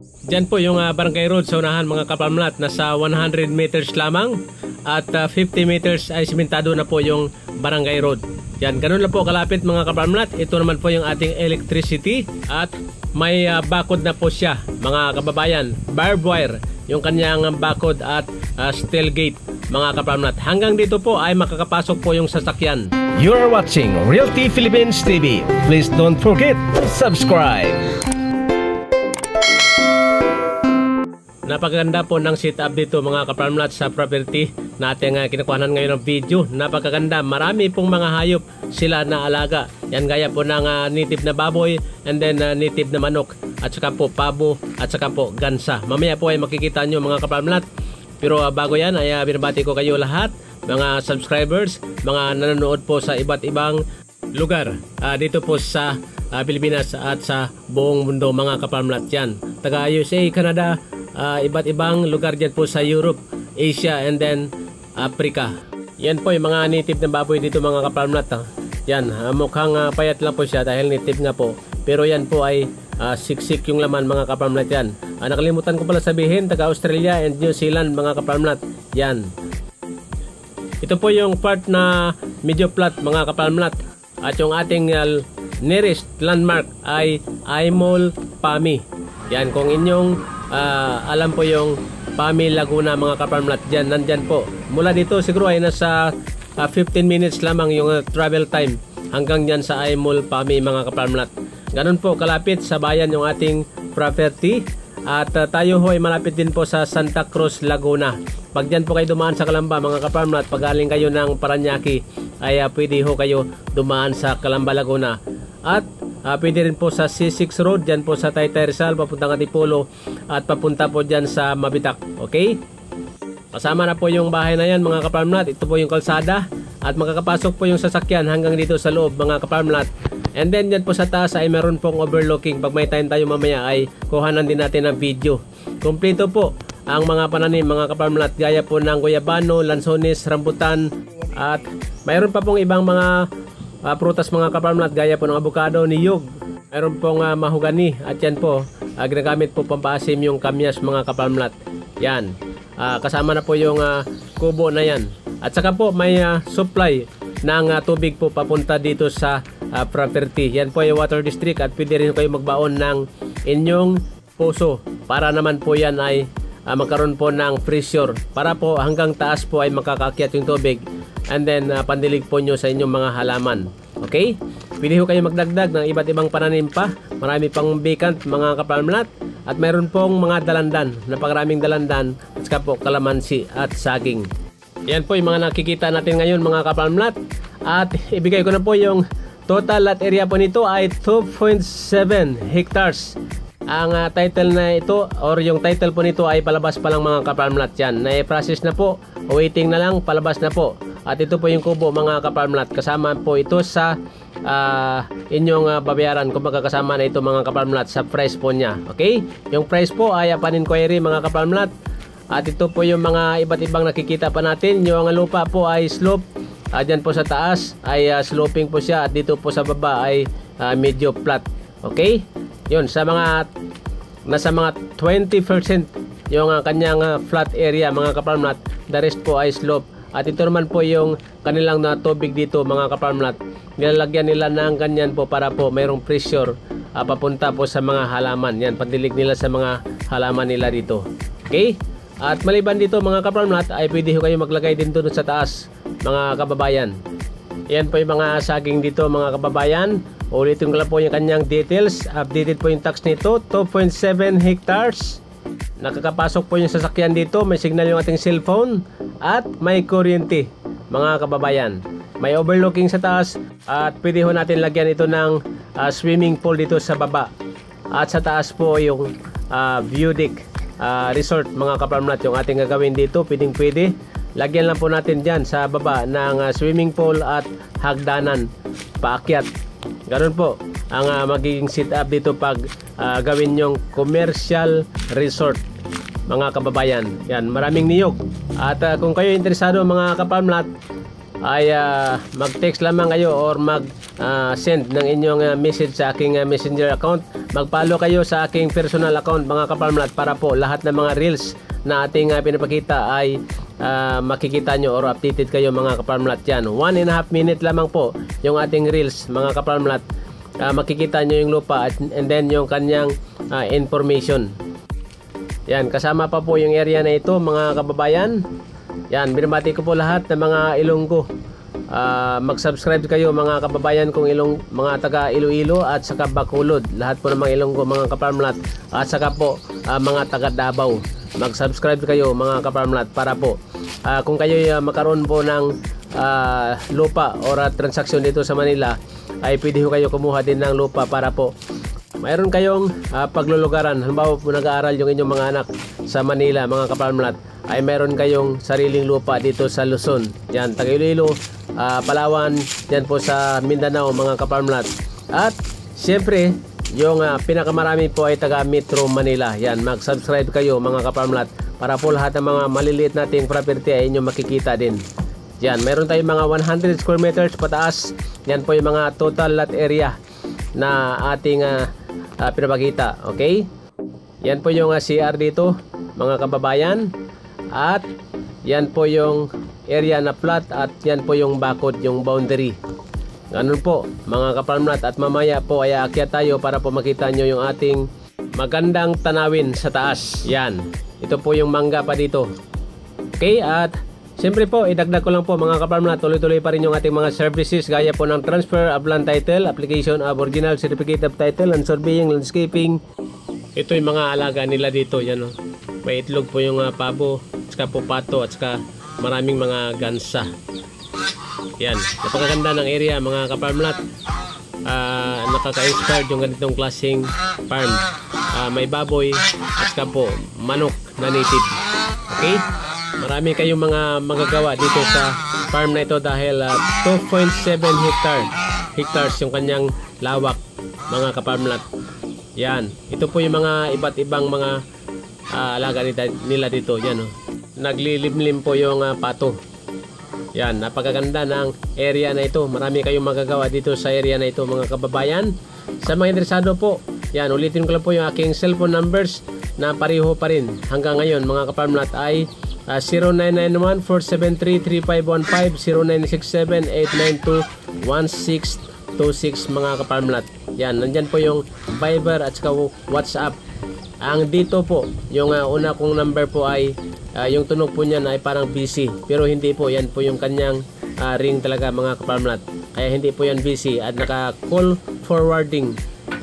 Diyan po yung barangay road sa unahan mga kapamlat. Nasa 100 meters lamang at 50 meters ay simentado na po yung barangay road. Yan, ganun lang po kalapit mga kapamlat. Ito naman po yung ating electricity at may bakod na po siya mga kababayan. Barbed wire yung kanyang bakod at steel gate mga kapamlat. Hanggang dito po ay makakapasok po yung sasakyan. You are watching Realty Philippines TV. Please don't forget to subscribe. Napakaganda po ng setup dito mga kapamlat sa property natin kinukuhanan ngayon ng video. Napakaganda, marami pong mga hayop sila na alaga. Yan gaya po ng native na baboy and then native na manok at saka po pabo at saka po gansa. Mamaya po ay makikita nyo mga kapamlat. Pero bago yan ay binabati ko kayo lahat mga subscribers, mga nanonood po sa iba't ibang lugar dito po sa Pilipinas at sa buong mundo mga kapamlat. Yan, taga USA, Canada, iba't ibang lugar dyan po sa Europe, Asia and then Africa. Yan po yung mga native na baboy dito mga kapamlat. Yan, mukhang payat lang po siya dahil native nga po. Pero yan po ay siksik yung laman mga kapamlat yan. Nakalimutan ko pala sabihin, taga Australia and New Zealand mga kapamlat. Yan. Ito po yung part na medyo flat mga kapamlat. At yung ating nearest landmark ay Aimol Pami. Yan, kung inyong alam po yung Pami Laguna mga kapamlat, dyan, nandyan po. Mula dito siguro ay nasa 15 minutes lamang yung travel time hanggang dyan sa Aimol Pami mga kapamlat. Ganun po kalapit sa bayan yung ating property. At tayo ho ay malapit din po sa Santa Cruz, Laguna. Pag dyan po kayo dumaan sa Calamba mga kapamlat, pag galing kayo ng Paranaque ay pwede ho kayo dumaan sa Calamba, Laguna. At pwede rin po sa C6 Road, dyan po sa Taytay Rizal, papuntang Antipolo at papunta po dyan sa Mabitak. Okay? Kasama na po yung bahay na yan mga kapamlat. Ito po yung kalsada at makakapasok po yung sasakyan hanggang dito sa loob mga kapamlat. And then dyan po sa taas ay meron pong overlooking. Pag may time tayo mamaya ay kuhanan din natin ng video. Kompleto po ang mga pananim mga kapamlat, gaya po ng guyabano, lansones, rambutan at mayroon pa pong ibang mga prutas mga kapamlat gaya po ng avocado, niyog. Mayroon pong mahogani at yan po ginagamit po pampasim yung kamyas mga kapamlat. Yan, kasama na po yung kubo na yan. At saka po may supply ng tubig po papunta dito sa property. Yan po ay water district at pwede rin kayo magbaon ng inyong puso para naman po yan ay magkaroon po ng pressure para po hanggang taas po ay makakaakyat yung tubig and then pandilig po nyo sa inyong mga halaman. Okay? Pwede ho kayo magdagdag ng iba't ibang pananim pa. Marami pang vacant mga kapamlat at mayroon pong mga dalandan, napakaraming dalandan at saka po kalamansi at saging. Yan po yung mga nakikita natin ngayon mga kapamlat at ibigay ko na po yung total lot area po nito ay 2.7 hectares. Ang title na ito or yung title po nito ay palabas pa lang mga kapamlat yan. Na-process na po, waiting na lang, palabas na po. At ito po yung kubo mga kapamlat. Kasama po ito sa inyong babayaran kung magkakasama na ito mga kapamlat sa price po niya. Okay? Yung price po ay upon inquiry mga kapamlat. At ito po yung mga iba't ibang nakikita pa natin. Yung lupa po ay slope. Dyan po sa taas ay sloping po siya at dito po sa baba ay medyo flat. Okay? Yun, sa mga nasa mga 20% yung kanyang flat area mga kapamlat. The rest po ay slope. At ito naman po yung kanilang tubig dito mga kapamlat. Nilalagyan nila ng ganyan po para po mayroong pressure papunta po sa mga halaman. Yan, pandilig nila sa mga halaman nila dito. Okay? At maliban dito mga kapamlat ay pwede kayo maglagay din doon sa taas mga kababayan. Yan po yung mga saging dito mga kababayan. Ulitin ko lang po yung kanyang details. Updated po yung tax nito, 2.7 hectares. Nakakapasok po yung sasakyan dito, may signal yung ating cellphone at may kuryente mga kababayan. May overlooking sa taas at pwede ho natin lagyan ito ng swimming pool dito sa baba. At sa taas po yung view deck resort mga kapamlat yung ating gagawin dito. Pwede. Lagyan lang po natin dyan sa baba ng swimming pool at hagdanan paakyat. Ganun po ang magiging setup dito pag gawin yung commercial resort mga kababayan. Yan, maraming niyog. At kung kayo interesado mga kapamlat ay mag-text lamang kayo or mag send ng inyong message sa aking messenger account. Mag-follow kayo sa aking personal account mga kaparmlat para po lahat ng mga reels na ating pinapakita ay makikita nyo or updated kayo mga kaparmlat. Yan, 1.5 minute lamang po yung ating reels mga kaparmlat. Makikita nyo yung lupa and then yung kanyang information. Yan, kasama pa po yung area na ito mga kababayan. Yan, binabati ko po lahat ng mga Ilonggo. Mag-subscribe kayo mga kababayan kung mga taga Iloilo at saka Bacolod. Lahat po ng mga Ilonggo mga kaparmlat. At saka po mga taga Davao. Mag-subscribe kayo mga kaparmlat para po kung kayo makaroon po ng lupa or transaksyon dito sa Manila, ay pwede ho kayo kumuha din ng lupa para po mayroon kayong paglulugaran. Halimbawa po nag-aaral yung inyong mga anak sa Manila mga kaparmlat, ay mayroon kayong sariling lupa dito sa Luzon. Yan, taga Iloilo, Palawan, yan po sa Mindanao mga kaparmlat. At siyempre yung pinakamarami po ay taga Metro Manila. Yan, mag-subscribe kayo mga kaparmlat para po lahat ng mga maliliit nating property ay inyong makikita din. Yan, mayroon tayong mga 100 square meters pataas. Yan po yung mga total lot area na ating pinapakita. Okay? Yan po yung CR dito mga kababayan. At yan po yung area na flat at yan po yung bakod, yung boundary. Ganun po mga kaparmlat. At mamaya po ay aakyat tayo para po makita nyo yung ating magandang tanawin sa taas. Yan. Ito po yung mangga pa dito. Okay? At siyempre po, idagdag ko lang po mga kaparmlat, tuloy-tuloy pa rin yung ating mga services gaya po ng transfer of land title, application of original certificate of title, and surveying, landscaping. Ito yung mga alaga nila dito. Yan, may itlog po yung pabo, saka po pato, at saka maraming mga gansa. Yan, napakaganda ng area mga kaparmlat. Nakaka-inspired yung ganitong klaseng farm. May baboy at saka po manok na native. Okay? Marami kayong mga magagawa dito sa farm na ito dahil 2.7 hectares yung kanyang lawak mga kaparmlat. Yan, ito po yung mga iba't ibang mga alaga nila dito. Yan, naglilimlim po yung pato. Yan, napakaganda ng area na ito. Marami kayong magagawa dito sa area na ito mga kababayan. Sa mga interesado po, yan, ulitin ko lang po yung aking cellphone numbers na pareho pa rin hanggang ngayon mga kaparmlat ay 0991-473-3515, 0967-892-1626 mga kaparmlat. Yan, nandyan po yung Viber at saka WhatsApp. Ang dito po, yung una kong number po ay yung tunog po niyan ay parang busy. Pero hindi po, yan po yung kanyang ring talaga mga kaparmlat. Kaya hindi po yan busy at naka-call forwarding.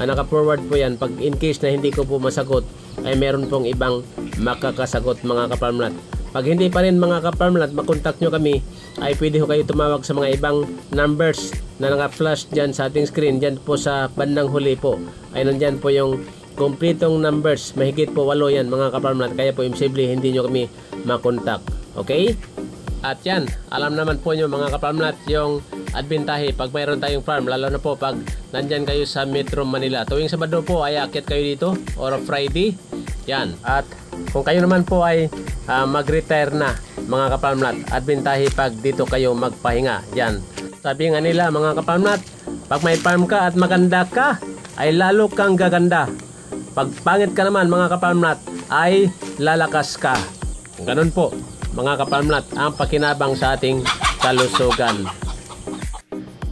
Naka-forward po yan. Pag in case na hindi ko po masagot, ay meron pong ibang makakasagot mga kaparmlat. Pag hindi pa rin mga kaparmlat, makontak nyo kami, ay pwede ho kayo tumawag sa mga ibang numbers na naka-flash dyan sa ating screen. Dyan po sa bandang huli po ay nandyan po yung kompletong numbers. Mahigit po 8 yan mga kaparmlat. Kaya po imposible hindi nyo kami makontak. Okay? At yan, alam naman po nyo mga kaparmlat yung adbentahe pag mayroon tayong farm, lalo na po pag nandyan kayo sa Metro Manila. Tuwing Sabado po ay aakyat kayo dito or Friday. Yan. At kung kayo naman po ay mag-retire na mga kaparmlat, adbentahe pag dito kayo magpahinga. Yan. Sabi nga nila mga kaparmlat, pag may farm ka at maganda ka, ay lalo kang gaganda. Pag pangit ka naman mga kaparmlat, ay lalakas ka. Ganun po mga kaparmlat ang pakinabang sa ating kalusugan.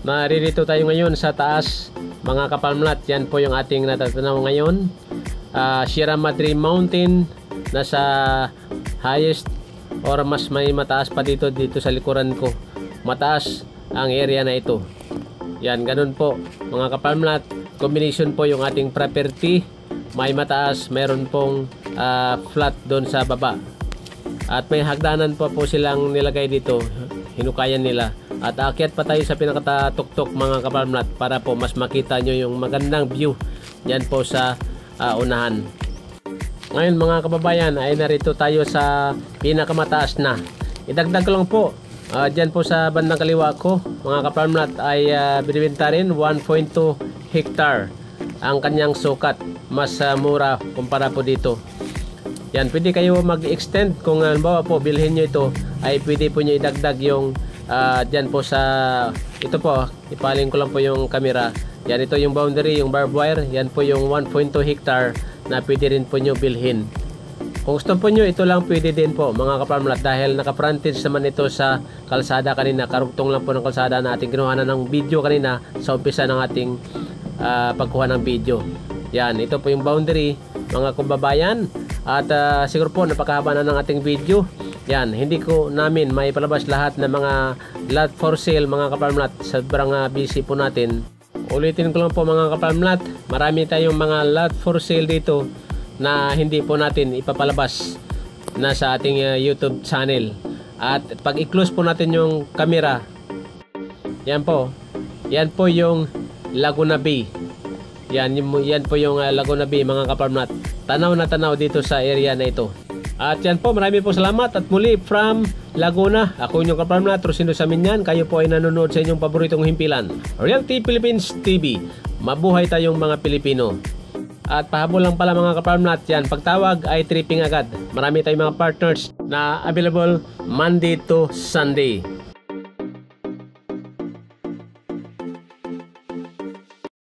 Maririto tayo ngayon sa taas mga kaparmlat. Yan po yung ating natatanaw ngayon. Sierra Madre Mountain, nasa highest or mas may mataas pa dito sa likuran ko. Mataas ang area na ito. Yan, ganun po mga kaparmlat. Combination po yung ating property. May mataas, meron pong flat doon sa baba. At may hagdanan pa po silang nilagay dito. Hinukayan nila. At aakyat pa tayo sa pinakatuktok mga kaparmlat para po mas makita nyo yung magandang view yan po sa unahan. Ngayon mga kababayan ay narito tayo sa pinakamataas na. Idagdag ko lang po, dyan po sa bandang kaliwa ko mga kaparmlat ay binibenta rin 1.2 hectare ang kanyang sukat. Mas mura kumpara po dito. Yan, pwede kayo mag-extend kung halimbawa po bilhin nyo ito, ay pwede po nyo idagdag yung dyan po sa ito po, ipaling ko lang po yung camera. Yan, ito yung boundary, yung barbed wire. Yan po yung 1.2 hectare na pwede rin po nyo bilhin. Kung gusto po nyo, ito lang pwede din po mga ka-farmlat, dahil naka-frontage naman ito sa kalsada kanina. Karugtong lang po ng kalsada na ating kinuha na ng video kanina sa umpisa ng ating pagkuha ng video. Yan, ito po yung boundary mga kababayan. At siguro po napakahaba na ng ating video. Yan, hindi ko namin may palabas lahat ng mga lot for sale mga ka-farmlat. Sobrang busy po natin. Ulitin ko lang po mga ka-farmlat, marami tayong mga lot for sale dito na hindi po natin ipapalabas na sa ating YouTube channel. At pag i-close po natin yung camera, yan po yung Laguna Bay. Yan po yung Laguna Bay mga ka-farmlat. Tanaw na tanaw dito sa area na ito. At yan po, marami po salamat. At muli from Laguna, ako inyong ka-farmlat, Rosendo Saminyan. Kayo po ay nanonood sa inyong paboritong himpilan, Realty Philippines TV. Mabuhay tayong mga Pilipino. At pahabol lang pala mga ka-farmlat, yan, pagtawag ay tripping agad. Marami tayong mga partners na available Monday to Sunday.